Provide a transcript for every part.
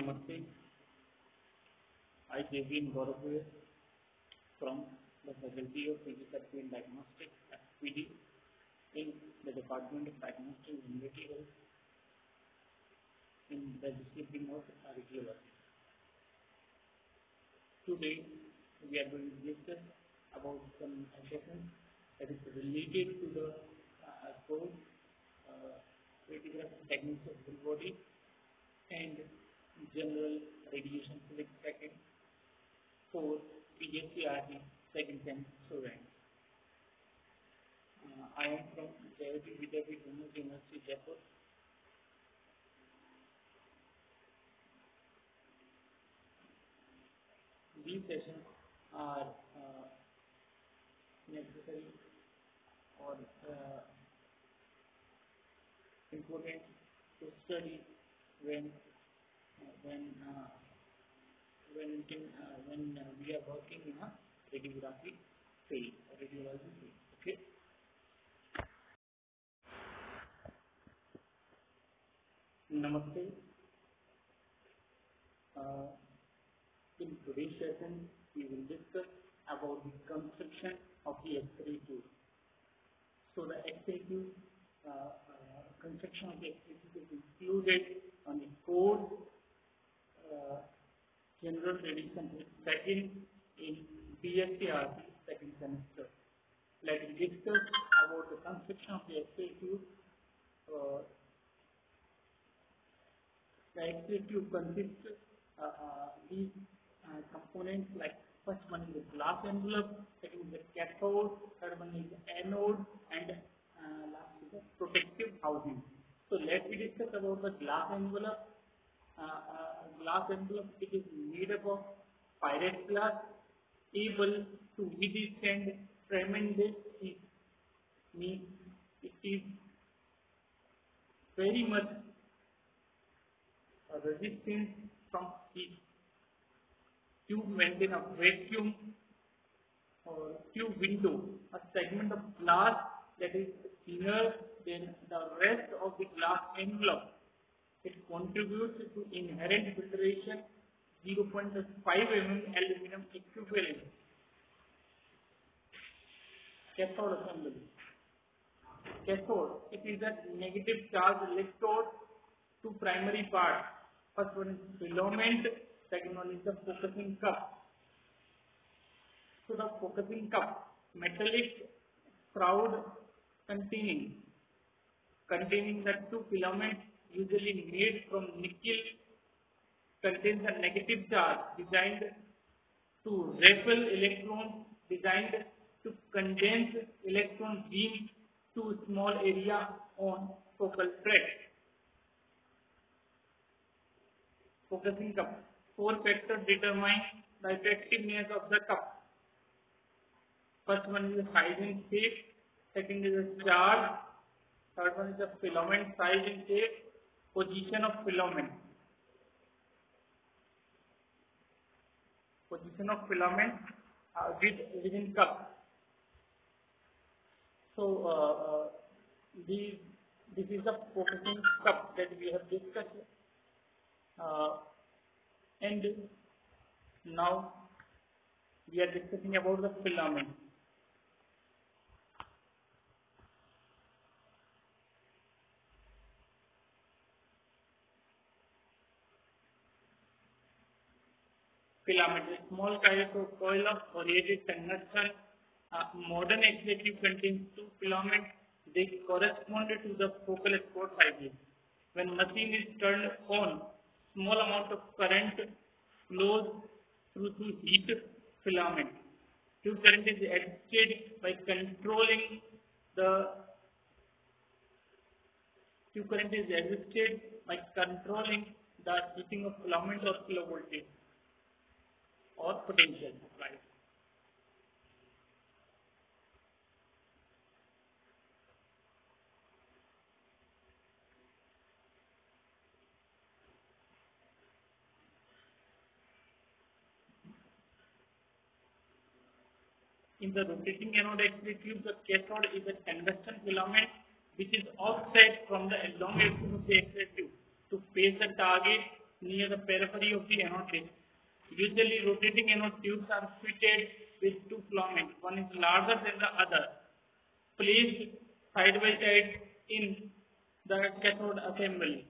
Namaste. I Devin Gaurav from the Faculty of Physical and Diagnostics (FPD) in the Department of Diagnostics and Materials in the discipline of radiology. Today we are going to discuss about some sessions that is related to the course radiographic techniques of the body and general radiation physics second for PhD second sem students. I am from Jayati Vidyapith University, Jaipur. These sessions are necessary or important to study when we are working in a radiography field, radiology field. Okay. Namaste. In today's session, we will discuss about the construction of the X-ray tube. So the X-ray tube, construction of the X-ray tube is included on the course General Radiation second in BSc second semester. Let us discuss about the construction of the X-ray tube. The X-ray tube consists these components, like first one is the glass envelope, second is the cathode, third one is the anode, and last is the protective housing. So let me discuss about the glass envelope. Glass envelope, it is made up of Pyrex glass, able to withstand tremendous heat. Means it is very much resistant from heat. Tube maintain a vacuum or tube window, a segment of glass that is thinner than the rest of the glass envelope. It contributes to inherent filtration 0.5 mm aluminum equivalent. Cathode assembly. Cathode, it is a negative charge electrode, two primary parts. First one is filament, second one is the focusing cup. So the focusing cup, metallic shroud containing the two filaments, usually made from nickel, contains a negative charge designed to repel electrons, designed to condense electron beams to small area on focal thread. Focusing cup. 4 factors determine the effectiveness of the cup. First one is the size and shape, second is the charge, third one is the filament size and shape, position of filament. Position of filament within cup. So this is the focusing cup that we have discussed. And now we are discussing about the filament. Filament is a small coil of radiated tungsten. Modern X-ray tube contains two filaments. They correspond to the focal spot sizes. When machine is turned on, small amount of current flows through to heat filament. Tube current is adjusted by controlling the heating of filament or kilovoltage or potential, right? In the rotating anode X-ray tube, the cathode is a tungsten filament which is offset from the elongation of the X-ray tube to face the target near the periphery of the anode disk. Usually, rotating anode tubes are fitted with two filaments. One is larger than the other, placed side by side in the cathode assembly.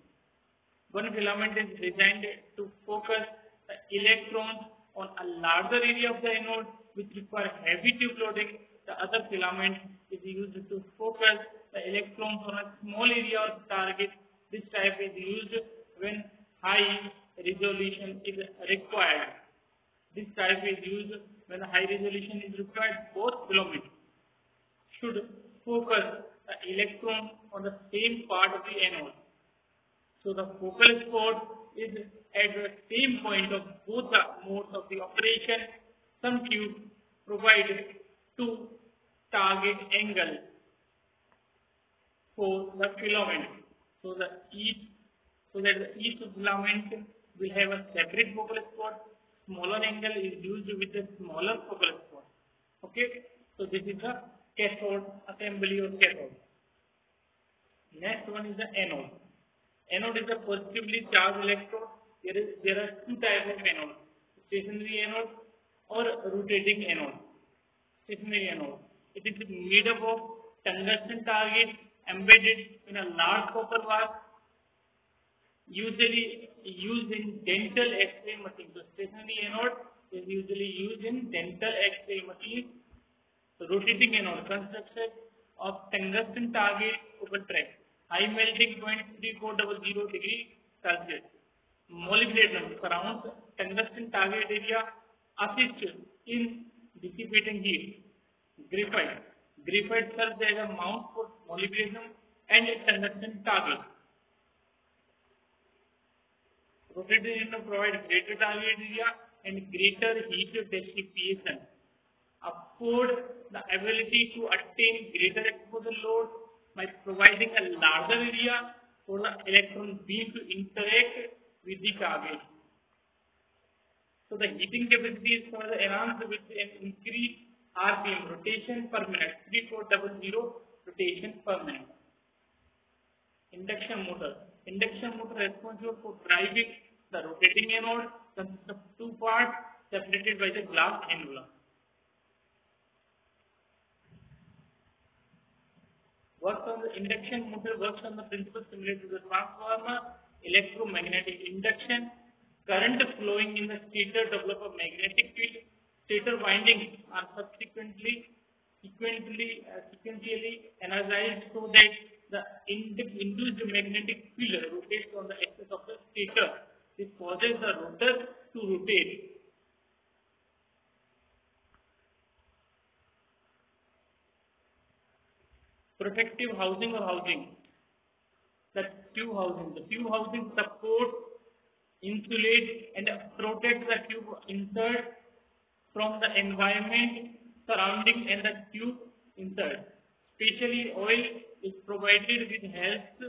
One filament is designed to focus the electrons on a larger area of the anode which require heavy tube loading. The other filament is used to focus the electrons on a small area of target. This type is used when high resolution is required. This type is used when high resolution is required. Both filaments should focus the electron on the same part of the anode. So the focal spot is at the same point of both the modes of the operation. Some tubes provide two target angle for the filament. So that each filament will have a separate focal spot. Smaller angle is used with the smaller focal spot. Okay, so this is the cathode assembly or cathode. Next one is the anode. Anode is a positively charged electrode. There are two types of anode: stationary anode or rotating anode. Stationary anode. It is made up of tungsten target embedded in a large copper bar, usually used in dental X-ray machines. So stationary anode is usually used in dental X-ray machines. So rotating anode constructed of tungsten target open track. High melting point 3400 degrees Celsius. Molybdenum surrounds tungsten target area, assists in dissipating heat. Graphite. Graphite serves as a mount for molybdenum and tungsten target. Rotating anode provides greater target area and greater heat dissipation. Afford the ability to attain greater exposure load by providing a larger area for the electron beam to interact with the target. So the heating capacity is further enhanced with an increased RPM, rotation per minute, 3400 rotation per minute. Induction motor. Induction motor responsible for driving the rotating anode consists of two parts separated by the glass envelope. Works on the induction motor works on the principle similar to the transformer. Electromagnetic induction. Current flowing in the stator develop a magnetic field. Stator windings are sequentially energized so that the induced magnetic field rotates on the axis of the stator. This causes the rotor to rotate. Protective housing or housing. The tube housing. The tube housing supports, insulates and protects the tube insert from the environment surrounding and the tube insert. Especially oil is provided with helps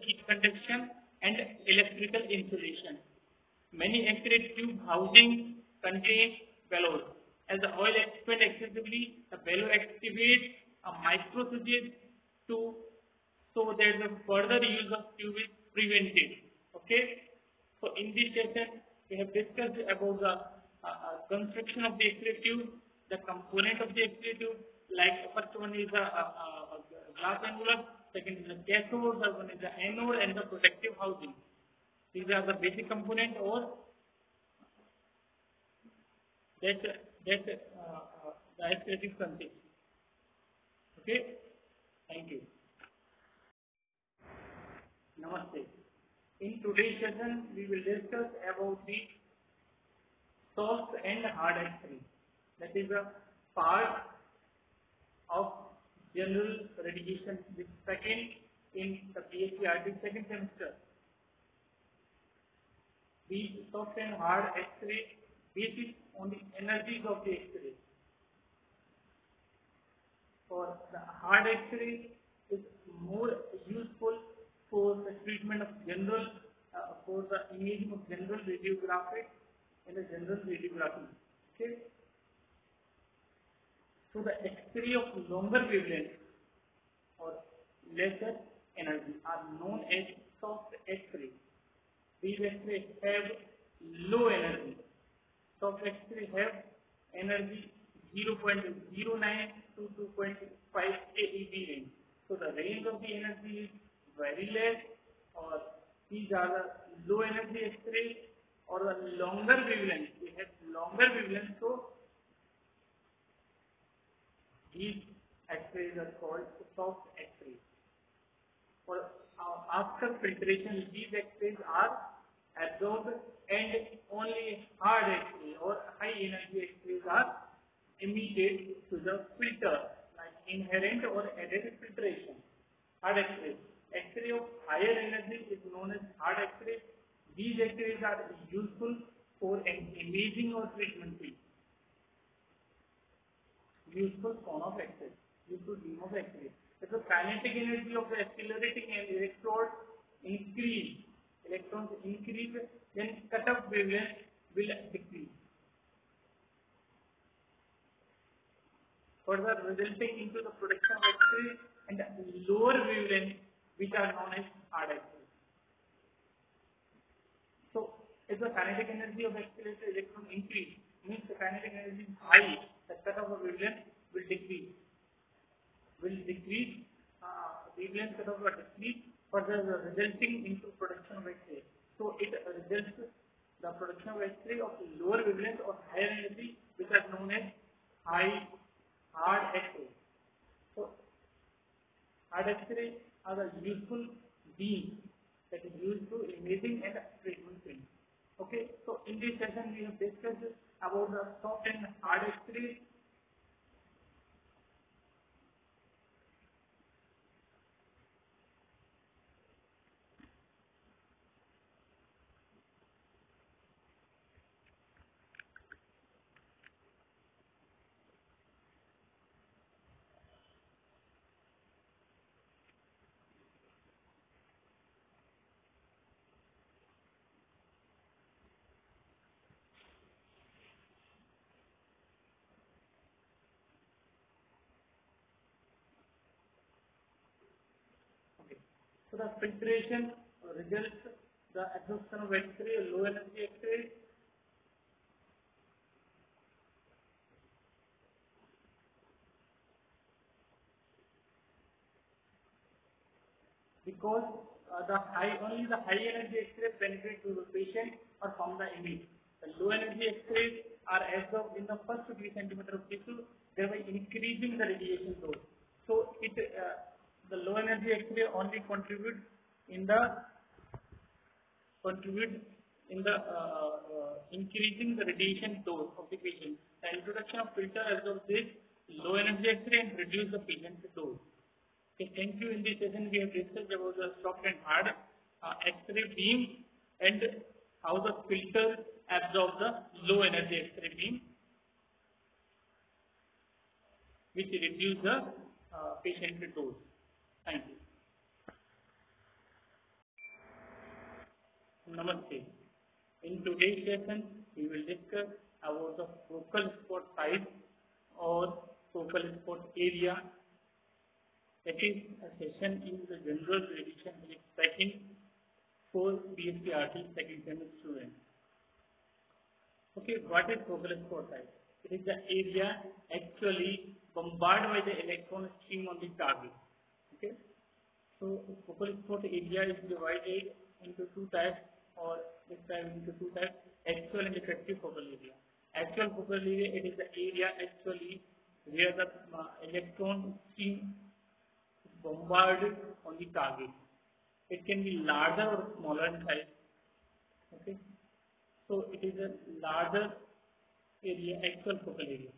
heat conduction and electrical insulation. Many X-ray tube housing contain bellows. As the oil expands excessively, the bellow activates a microswitch so that the further use of tube is prevented. Okay. So in this session, we have discussed about the construction of the X-ray tube, the component of the X-ray tube. Like first one is the glass envelope, second is the cathode, third one is the anode, and the protective housing. These are the basic component or that the X-ray tube consists. Okay, thank you. Namaste. In today's session, we will discuss about the soft and hard X-ray. That is a part of general radiation, which second in the PhD second semester. These soft and hard X-ray basis on the energies of the X-ray. For the hard X-ray is more useful for the treatment of general, for the imaging of general radiography and the general radiography. Okay. So the X-ray of longer wavelength or lesser energy are known as soft X-ray. these X-rays have low energy. Soft X-rays have energy 0.09 to 2.5 keV range. So the range of the energy is very less, or these are the low energy X-rays, or the longer wavelength. They have longer wavelength, so these X-rays are called soft X-rays. For after filtration, these X-rays are absorbed, and only hard X-rays or high energy X-rays are emitted to the filter, like inherent or added filtration. Hard X-rays. X-ray of higher energy is known as hard X-rays. These X-rays are useful for an imaging or treatment field. Useful form of X-ray. Useful beam of X-ray. If the kinetic energy of the accelerating electrode increase, electrons increase, then cutoff wavelength will decrease, further resulting into the production of X-ray and lower wavelength, which are known as hard X-rays. So, if the kinetic energy of accelerated electron increase, means the kinetic energy is high, the cutoff wavelength will decrease. Wavelength cutoff will decrease, further resulting into production of X-ray. So, it results the production of X-ray of lower wavelength or higher energy, which are known as hard X-ray. So, hard X-ray are the useful beam that is used to imaging and treatment field. Okay, so in this session we have discussed about the soft and hard X-rays. So the filtration results the absorption of X-ray, low energy X-rays. Because only the high energy X-rays penetrate to the patient or from the image. The low energy X-rays are absorbed in the first 3 cm of tissue, thereby increasing the radiation dose. So the low energy X-ray only contribute in the increasing the radiation dose of the patient. The introduction of filter absorbs this low energy X-ray and reduce the patient's dose. Okay, thank you. In this session, we have discussed about the soft and hard X-ray beam and how the filter absorbs the low energy X-ray beam, which reduce the patient dose. Thank you. Namaste. In today's session, we will discuss about the focal spot size or focal spot area. That is a session in the general radiation electricity for BSc RT second semester students. Okay, what is focal spot size? It is the area actually bombarded by the electron stream on the target. Okay, so focal spot area is divided into 2 types, or this time into 2 types: actual and effective focal area. Actual focal area, it is the area actually where the electron stream bombarded on the target. It can be larger or smaller in size. Okay, so it is a larger area, actual focal area,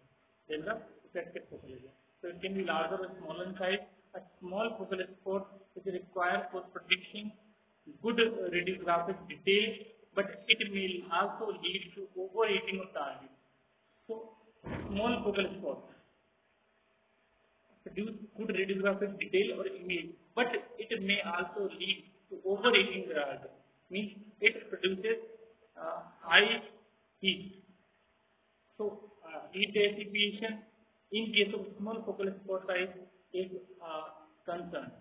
than the effective focal area. So it can be larger or smaller in size. A small focal spot is required for producing good radiographic detail, but it may also lead to overheating of target. So small focal spot produce good radiographic detail or image, but it may also lead to overheating the target. Means it produces high heat. So heat dissipation in case of small focal spot size is concerned.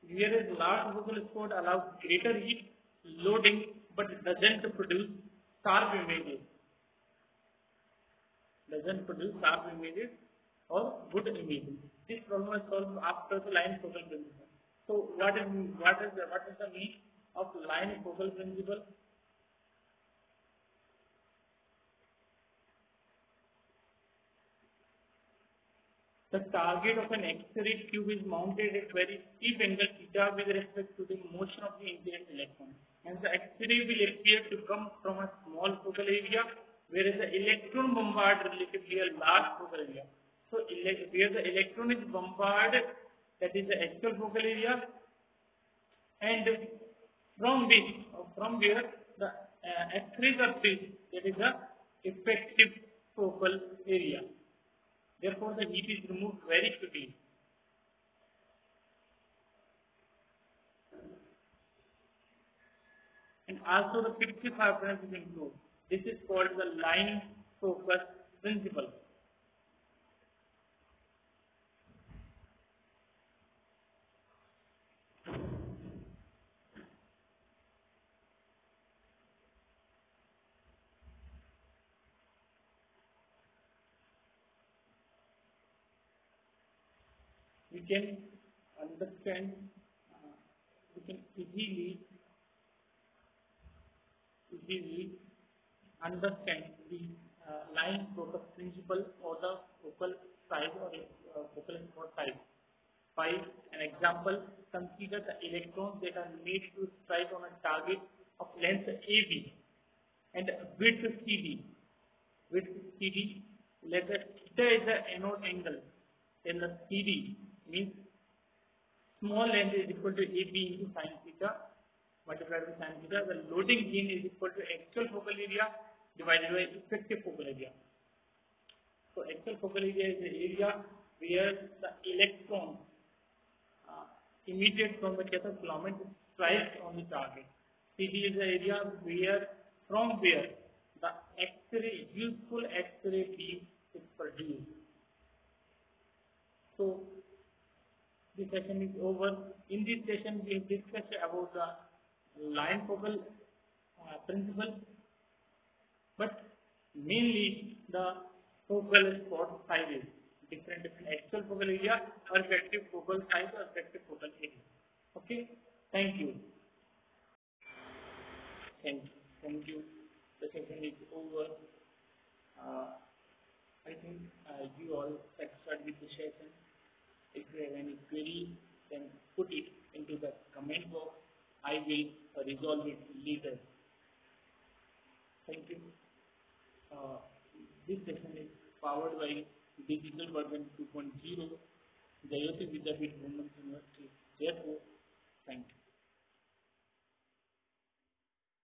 Whereas large focal spot allows greater heat, loading but doesn't produce sharp images. Doesn't produce sharp images or good images. This problem is solved after the line focal principle. So what is the meaning of line focal principle? The target of an X-ray tube is mounted at very steep angle theta with respect to the motion of the incident electron. And the X-ray will appear to come from a small focal area, whereas the electron bombard relatively a large focal area. So where the electron is bombarded, that is the actual focal area, and from where the X-rays are filled, that is the effective focal area. Therefore, the heat is removed very quickly. And also the fixed hardness is improved. This is called the line focus principle. We can understand, we can easily understand the line focus principle or the focal size or focal spot size. By an example, consider the electrons that are made to strike on a target of length AB and width CD. Width CD, let us theta is the anode angle, then the CD means small length is equal to AB into sin theta multiplied by sin theta. The loading gain is equal to actual focal area divided by effective focal area. So actual focal area is the area where the electron emitted from the cathode filament strikes on the target. CD is the area from where the X-ray, useful X-ray beam is produced. So this session is over. In this session, we have discussed about the line focal principle, but mainly the focal spot sizes, different actual focal area or effective focal size or effective focal area. Okay, thank you. Thank you. The session is over. I think you all satisfied with the session. If you have any query, then put it into the comment box. I will resolve it later. Thank you. This session is powered by Digital Version 2.0, Jayoti Vidyapeeth Women's University, Jaipur.